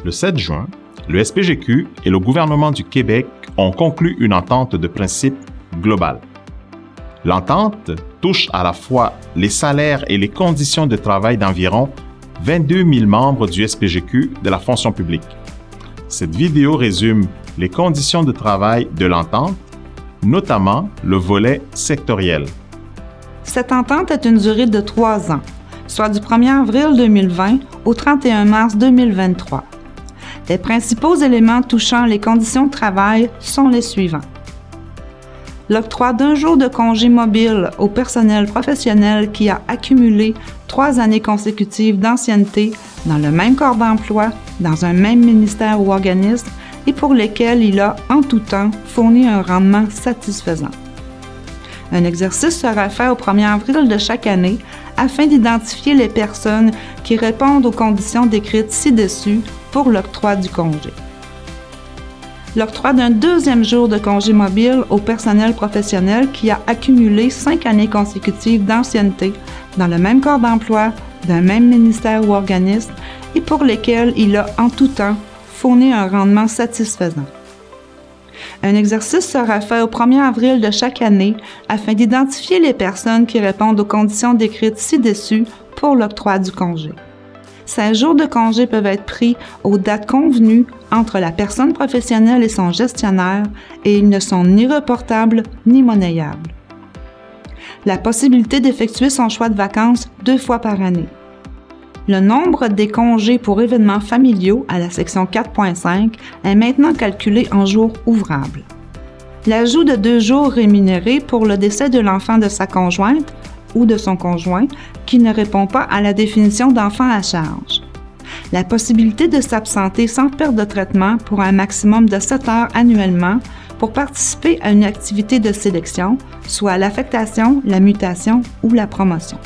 Le 7 juin, le SPGQ et le gouvernement du Québec ont conclu une entente de principe globale. L'entente touche à la fois les salaires et les conditions de travail d'environ 22 000 membres du SPGQ de la fonction publique. Cette vidéo résume les conditions de travail de l'entente, notamment le volet sectoriel. Cette entente est une durée de 3 ans, soit du 1er avril 2020 au 31 mars 2023. Les principaux éléments touchant les conditions de travail sont les suivants. L'octroi d'1 jour de congé mobile au personnel professionnel qui a accumulé 3 années consécutives d'ancienneté dans le même corps d'emploi, dans un même ministère ou organisme et pour lesquels il a, en tout temps, fourni un rendement satisfaisant. Un exercice sera fait au 1er avril de chaque année afin d'identifier les personnes qui répondent aux conditions décrites ci-dessus pour l'octroi du congé. L'octroi d'un 2e jour de congé mobile au personnel professionnel qui a accumulé 5 années consécutives d'ancienneté dans le même corps d'emploi, d'un même ministère ou organisme et pour lesquels il a, en tout temps, fourni un rendement satisfaisant. Un exercice sera fait au 1er avril de chaque année afin d'identifier les personnes qui répondent aux conditions décrites ci-dessus pour l'octroi du congé. 16 jours de congé peuvent être pris aux dates convenues entre la personne professionnelle et son gestionnaire et ils ne sont ni reportables ni monnayables. La possibilité d'effectuer son choix de vacances 2 fois par année. Le nombre des congés pour événements familiaux à la section 4.5 est maintenant calculé en jours ouvrables. L'ajout de 2 jours rémunérés pour le décès de l'enfant de sa conjointe ou de son conjoint qui ne répond pas à la définition d'enfant à charge. La possibilité de s'absenter sans perte de traitement pour un maximum de 7 heures annuellement pour participer à une activité de sélection, soit l'affectation, la mutation ou la promotion.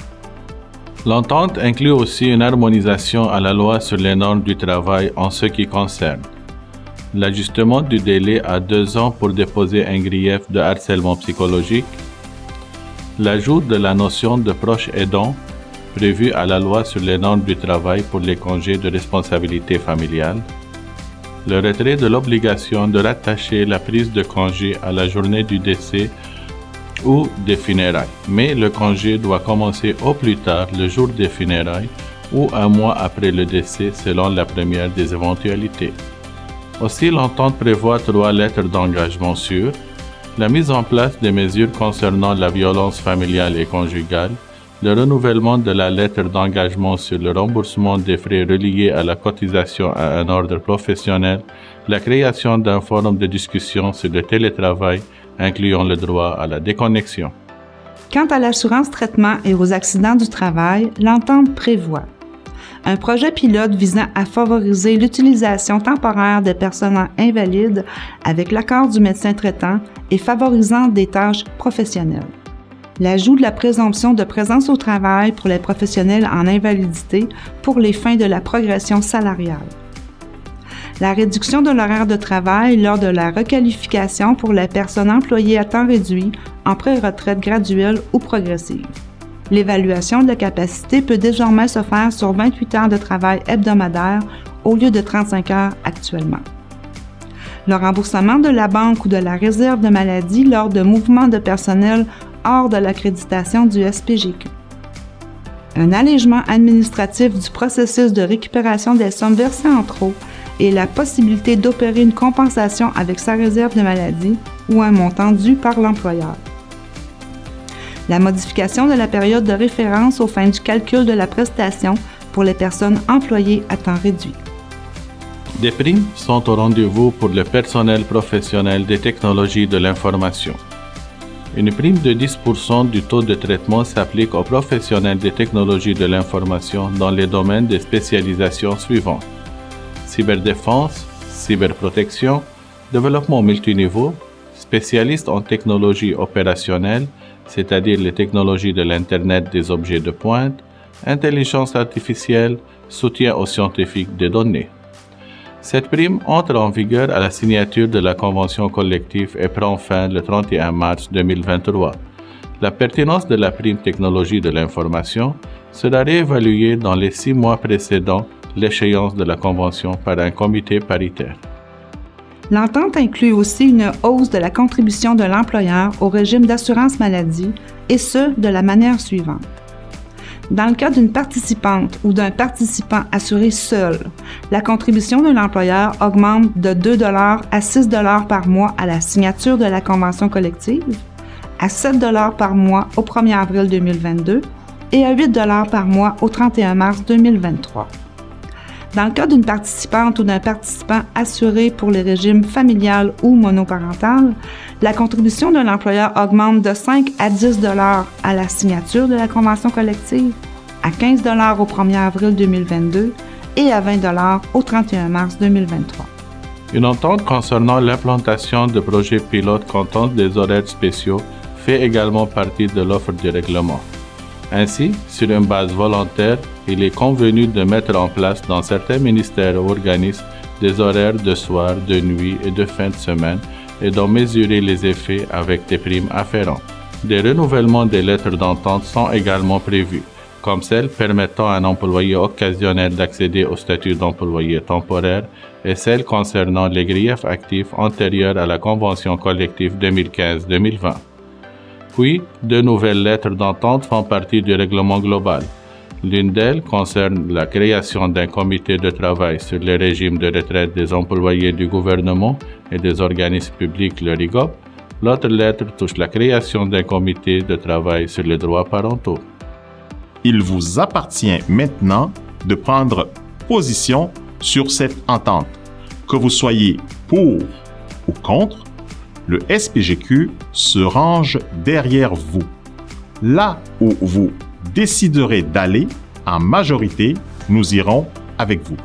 L'entente inclut aussi une harmonisation à la loi sur les normes du travail en ce qui concerne l'ajustement du délai à 2 ans pour déposer un grief de harcèlement psychologique, l'ajout de la notion de proche aidant prévue à la loi sur les normes du travail pour les congés de responsabilité familiale, le retrait de l'obligation de rattacher la prise de congé à la journée du décès ou des funérailles, mais le congé doit commencer au plus tard le jour des funérailles ou 1 mois après le décès selon la première des éventualités. Aussi, l'entente prévoit 3 lettres d'engagement sur la mise en place des mesures concernant la violence familiale et conjugale, le renouvellement de la lettre d'engagement sur le remboursement des frais reliés à la cotisation à un ordre professionnel, la création d'un forum de discussion sur le télétravail, incluant le droit à la déconnexion. Quant à l'assurance traitement et aux accidents du travail, l'entente prévoit un projet pilote visant à favoriser l'utilisation temporaire des personnes invalides avec l'accord du médecin traitant et favorisant des tâches professionnelles. L'ajout de la présomption de présence au travail pour les professionnels en invalidité pour les fins de la progression salariale. La réduction de l'horaire de travail lors de la requalification pour les personnes employées à temps réduit en pré-retraite graduelle ou progressive. L'évaluation de la capacité peut désormais se faire sur 28 heures de travail hebdomadaire au lieu de 35 heures actuellement. Le remboursement de la banque ou de la réserve de maladie lors de mouvements de personnel hors de l'accréditation du SPGQ. Un allègement administratif du processus de récupération des sommes versées en trop et la possibilité d'opérer une compensation avec sa réserve de maladie ou un montant dû par l'employeur. La modification de la période de référence aux fins du calcul de la prestation pour les personnes employées à temps réduit. Des primes sont au rendez-vous pour le personnel professionnel des technologies de l'information. Une prime de 10% du taux de traitement s'applique aux professionnels des technologies de l'information dans les domaines de spécialisation suivants: cyberdéfense, cyberprotection, développement multiniveau, spécialiste en technologie opérationnelle, c'est-à-dire les technologies de l'Internet des objets de pointe, intelligence artificielle, soutien aux scientifiques des données. Cette prime entre en vigueur à la signature de la convention collective et prend fin le 31 mars 2023. La pertinence de la prime technologie de l'information sera réévaluée dans les 6 mois précédant l'échéance de la convention par un comité paritaire. L'entente inclut aussi une hausse de la contribution de l'employeur au régime d'assurance maladie, et ce, de la manière suivante. Dans le cas d'une participante ou d'un participant assuré seul, la contribution de l'employeur augmente de 2 $ à 6 $ par mois à la signature de la convention collective, à 7 $ par mois au 1er avril 2022 et à 8 $ par mois au 31 mars 2023. Dans le cas d'une participante ou d'un participant assuré pour les régimes familial ou monoparental, la contribution de l'employeur augmente de 5 à 10 $ à la signature de la convention collective, à 15 $ au 1er avril 2022 et à 20 $ au 31 mars 2023. Une entente concernant l'implantation de projets pilotes comptant des horaires spéciaux fait également partie de l'offre du règlement. Ainsi, sur une base volontaire, il est convenu de mettre en place dans certains ministères ou organismes des horaires de soir, de nuit et de fin de semaine et d'en mesurer les effets avec des primes afférentes. Des renouvellements des lettres d'entente sont également prévus, comme celles permettant à un employé occasionnel d'accéder au statut d'employé temporaire et celles concernant les griefs actifs antérieurs à la convention collective 2015-2020. Puis, deux nouvelles lettres d'entente font partie du règlement global. L'une d'elles concerne la création d'un comité de travail sur les régimes de retraite des employés du gouvernement et des organismes publics, le RIGOP. L'autre lettre touche la création d'un comité de travail sur les droits parentaux. Il vous appartient maintenant de prendre position sur cette entente. Que vous soyez pour ou contre, le SPGQ se range derrière vous. Là où vous déciderez d'aller, en majorité, nous irons avec vous.